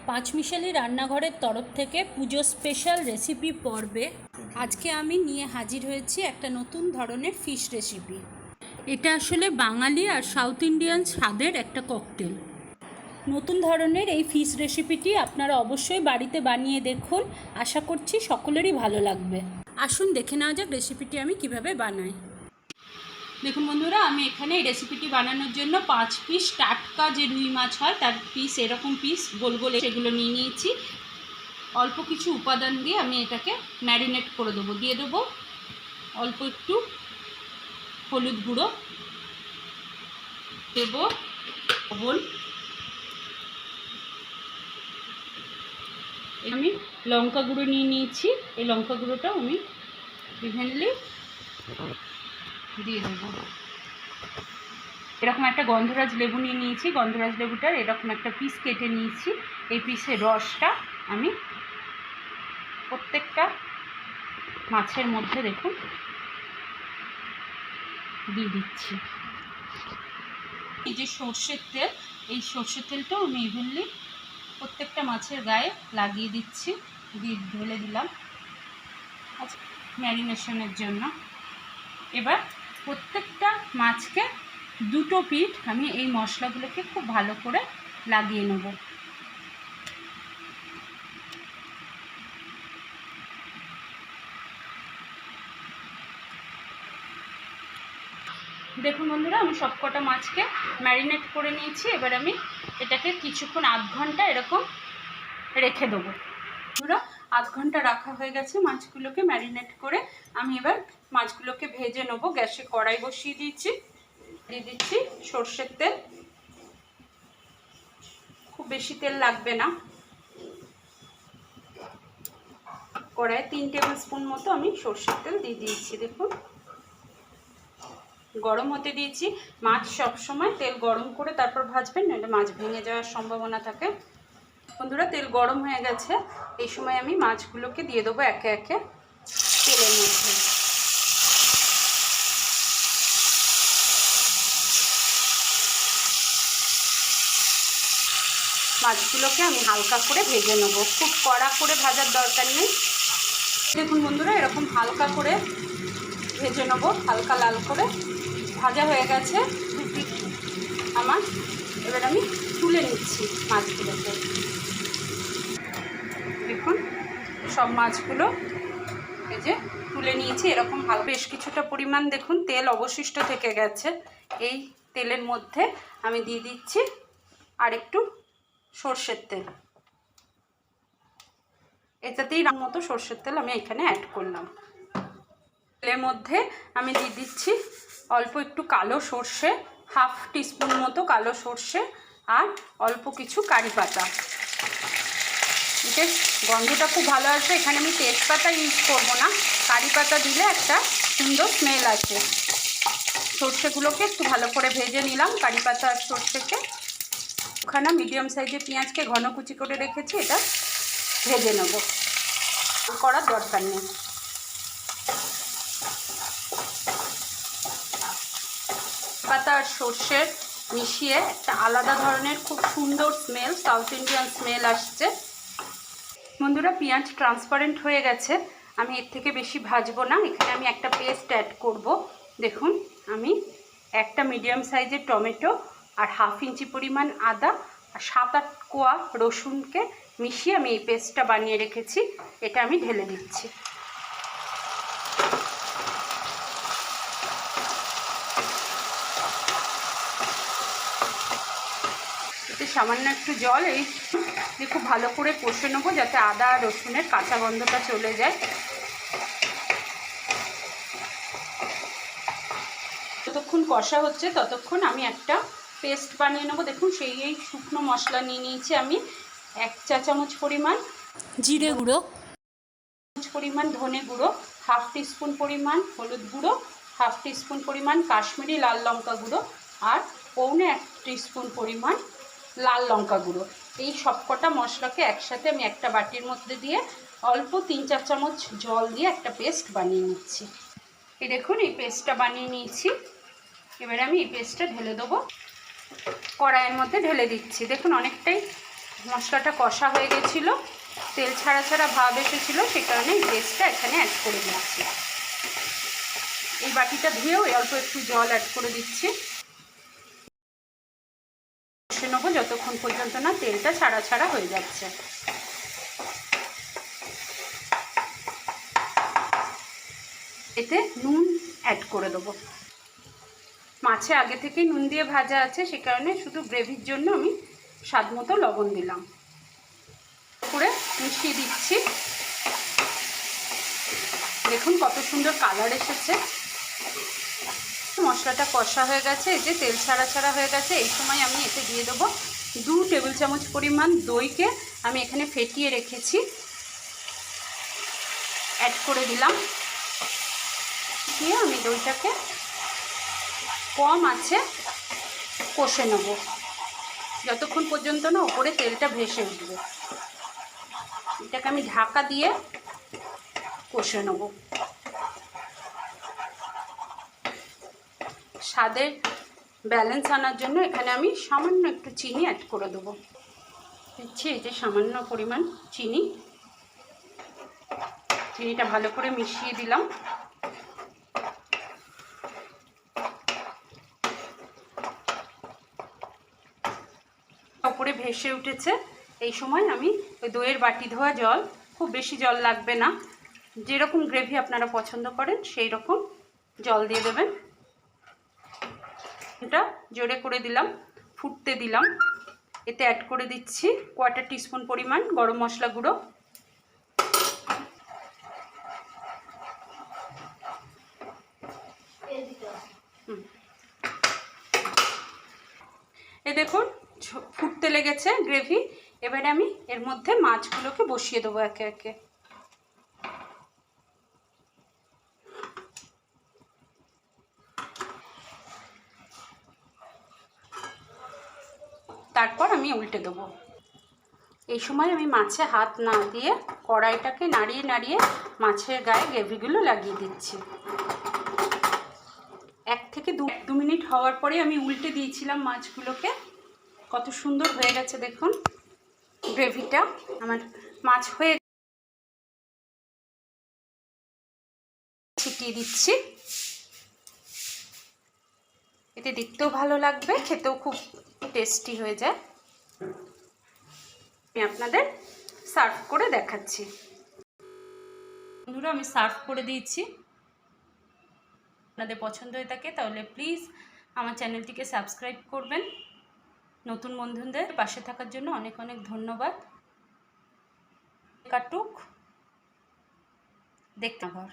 পাঁচমিশালি রান্নাঘরের তরফ থেকে পুজো স্পেশাল রেসিপি পর্বে আজকে আমি নিয়ে হাজির হয়েছি একটা নতুন ধরনের ফিশ রেসিপি। এটা আসলে বাঙালি আর সাউথ ইন্ডিয়ান স্বাদের একটা ককটেল। নতুন ধরনের এই ফিশ রেসিপিটি আপনারা অবশ্যই বাড়িতে বানিয়ে দেখুন, আশা করছি সকলেরই ভালো লাগবে। আসুন দেখে নেওয়া যাক রেসিপিটি আমি কিভাবে বানাই। দেখুন বন্ধুরা, আমি এখানে এই রেসিপিটি বানানোর জন্য 5 পিস টাটকা যে রুই মাছ হয় তার পিস, এরকম পিস গোল গোল সেগুলো নিয়ে নিয়েছি। অল্প কিছু উপাদান দিয়ে আমি এটাকে ম্যারিনেট করে দেবো। দিয়ে দেবো অল্প একটু হলুদ গুঁড়ো, দেবো লবণ, আমি লঙ্কা গুঁড়ো নিয়ে নিয়েছি। এই লঙ্কা গুঁড়োটাও আমি ইভেনলি দিয়ে দেবো। এরকম একটা গন্ধরাজ লেবু নিয়ে নিয়েছি, গন্ধরাজ লেবুটার এরকম একটা পিস কেটে নিয়েছি। এই পিসের রসটা আমি প্রত্যেকটা মাছের মধ্যে দেখুন দিয়ে দিচ্ছি। এই যে সর্ষের তেল, এই সর্ষের তেলটাও আমি ইভেনলি প্রত্যেকটা মাছের গায়ে লাগিয়ে দিচ্ছি, দিয়ে ঢেলে দিলাম আচ্ছা ম্যারিনেশনের জন্য। এবার প্রত্যেকটা মাছকে দুটো পিঠ আমি এই মশলাগুলোকে খুব ভালো করে লাগিয়ে নেব। দেখুন বন্ধুরা, আমি সবকটা মাছকে ম্যারিনেট করে নিয়েছি। এবার আমি এটাকে কিছুক্ষণ আধ ঘন্টা এরকম রেখে দেবো। পুরো আধ ঘন্টা রাখা হয়ে গেছে মাছগুলোকে ম্যারিনেট করে। আমি এবার মাছগুলোকে ভেজে নেবো। গ্যাসে কড়াই বসিয়ে দিয়েছি, দিয়ে দিচ্ছি সর্ষের তেল। খুব বেশি তেল লাগবে না, কড়াইয়ে 3 টেবিল স্পুন মতো আমি সর্ষের তেল দিয়ে দিয়েছি। দেখুন গরম হতে দিয়েছি। মাছ সবসময় তেল গরম করে তারপর ভাজবেন, নইলে মাছ ভেঙে যাওয়ার সম্ভাবনা থাকে। বন্ধুরা, তেল গরম হয়ে গেছে। এই সময় আমি মাছগুলোকে দিয়ে দেবো একে একে তেলের মধ্যে। মাছগুলোকে আমি হালকা করে ভেজে নেবো, খুব কড়া করে ভাজার দরকার নেই। দেখুন বন্ধুরা, এরকম হালকা করে ভেজে নেবো, হালকা লাল করে ভাজা হয়ে গেছে আমার। এবার আমি তুলে নিচ্ছি মাছগুলোকে। দেখুন সব মাছগুলো এই যে তুলে নিয়েছি। এরকম হালকা বেশ কিছুটা পরিমাণ দেখুন তেল অবশিষ্ট থেকে গেছে। এই তেলের মধ্যে আমি দিয়ে দিচ্ছি আর একটু সর্ষের তেল। এটাতেই মতো সর্ষের তেল আমি এখানে অ্যাড করলাম। তেলের মধ্যে আমি দিয়ে দিচ্ছি অল্প একটু কালো সর্ষে, হাফ টিস্পুন মতো কালো সর্ষে, আর অল্প কিছু কারি পাতা। বেশ গন্ধটা খুব ভালো আসবে। এখানে আমি তেজপাতা ইউজ করব না, কারি পাতা দিলে একটা সুন্দর স্মেল আসে। সর্ষেগুলোকে একটু ভালো করে ভেজে নিলাম, কারি পাতা আর সর্ষেকে। ওখানে মিডিয়াম সাইজের পেঁয়াজকে ঘন কুচি করে রেখেছি, এটা ভেজে নেব, করার দরকার নেই। পাতা আর সর্ষের মিশিয়ে একটা আলাদা ধরনের খুব সুন্দর স্মেল, সাউথ ইন্ডিয়ান স্মেল আসছে। বন্ধুরা, পেঁয়াজ ট্রান্সপারেন্ট হয়ে গেছে, আমি এর থেকে বেশি ভাজবো না। এখানে আমি একটা পেস্ট অ্যাড করব। দেখুন আমি একটা মিডিয়াম সাইজের টমেটো আর হাফ ইঞ্চি পরিমাণ আদা আর 7-8 কোয়া রসুনকে মিশিয়ে আমি এই পেস্টটা বানিয়ে রেখেছি, এটা আমি ঢেলে দিচ্ছি। এতে সামান্য একটু জল এই খুব ভালো করে কষে নেবো, যাতে আদা আর রসুনের কাঁচা গন্ধটা চলে যায়। যতক্ষণ কষা হচ্ছে ততক্ষণ আমি একটা পেস্ট বানিয়ে নেবো। দেখুন এই শুকনো মশলা নিয়ে নিয়েছি আমি 1 চা চামচ পরিমাণ জিরে গুঁড়ো, পরিমাণ ধনে গুঁড়ো, হাফ টিস্পুন পরিমাণ হলুদ গুঁড়ো, হাফ টিস্পুন পরিমাণ কাশ্মীরি লাল লঙ্কা গুঁড়ো, আর 1.25 টিস্পুন পরিমাণ লাল লঙ্কা গুঁড়ো। এই সবকটা মশলাকে একসাথে আমি একটা বাটির মধ্যে দিয়ে অল্প 3-4 চামচ জল দিয়ে একটা পেস্ট বানিয়ে নিচ্ছি। এই দেখুন এই পেস্টটা বানিয়ে নিয়েছি। এবারে আমি এই পেস্টটা ঢেলে দেবো, কড়াইয়ের মধ্যে ঢেলে দিচ্ছি। দেখুন অনেকটাই মশলাটা কষা হয়ে গেছিলো, তেল ছাড়া ছাড়া ভাব এসেছিলো, সেই কারণে এই পেস্টটা এখানে অ্যাড করে দিচ্ছি। এই বাটিটা ধুয়েও অল্প একটু জল অ্যাড করে দিচ্ছি। কষে নেবো যতক্ষণ পর্যন্ত না তেলটা ছাড়া ছাড়া হয়ে যাচ্ছে। এতে নুন অ্যাড করে দেবো। মাছে আগে থেকেই নুন দিয়ে ভাজা আছে, সে কারণে শুধু গ্রেভির জন্য আমি স্বাদ মতো লবণ দিলাম। করে মিশিয়ে দিচ্ছি। দেখুন কত সুন্দর কালার এসেছে। মশলাটা কষা হয়ে গেছে, এই যে তেল ছাড়া ছাড়া হয়ে গেছে। এই সময় আমি এতে দিয়ে দেবো 2 টেবিল চামচ পরিমাণ দইকে আমি এখানে ফেটিয়ে রেখেছি, অ্যাড করে দিলাম। দিয়ে আমি দইটাকে কম আছে কষে নেব যতক্ষণ পর্যন্ত না উপরে তেলটা ভেসে উঠবে। এটাকে আমি ঢাকা দিয়ে কষে নেব। স্বাদের ব্যালেন্স আনার জন্য এখানে আমি সামান্য একটু চিনি অ্যাড করে দেবো। দিচ্ছি এই যে সামান্য পরিমাণ চিনি। চিনিটা ভালো করে মিশিয়ে দিলাম। উপরে ভেসে উঠেছে। এই সময় আমি ওই দইয়ের বাটি ধোয়া জল, খুব বেশি জল লাগবে না, যেরকম গ্রেভি আপনারা পছন্দ করেন সেই রকম জল দিয়ে দেবেন। এটা জোরে করে দিলাম, ফুটতে দিলাম। এতে অ্যাড করে দিচ্ছি 1/4 টিস্পুন পরিমাণ গরম মশলা গুঁড়ো। এ দেখুন ফুটতে লেগেছে গ্রেভি। এবারে আমি এর মধ্যে মাছগুলোকে বসিয়ে দেবো একে একে। তারপর আমি উল্টে দেবো। এই সময় আমি মাছে হাত না দিয়ে কড়াইটাকে নাড়িয়ে নাড়িয়ে মাছের গায়ে গ্রেভিগুলো লাগিয়ে দিচ্ছি। 1 থেকে 2 মিনিট হওয়ার পরে আমি উল্টে দিয়েছিলাম মাছগুলোকে। কত সুন্দর হয়ে গেছে দেখুন গ্রেভিটা। আমার মাছ হয়ে ছিটিয়ে দিচ্ছি। এতে দেখতেও ভালো লাগবে, খেতেও খুব টেস্টি হয়ে যায়। আমি আপনাদের সার্ভ করে দেখাচ্ছি। বন্ধুরা আমি সার্ভ করে দিয়েছি। আপনাদের পছন্দ হয়ে থাকে তাহলে প্লিজ আমার চ্যানেলটিকে সাবস্ক্রাইব করবেন। নতুন বন্ধুদের পাশে থাকার জন্য অনেক অনেক ধন্যবাদ। কাটুক দেখতে ঘর।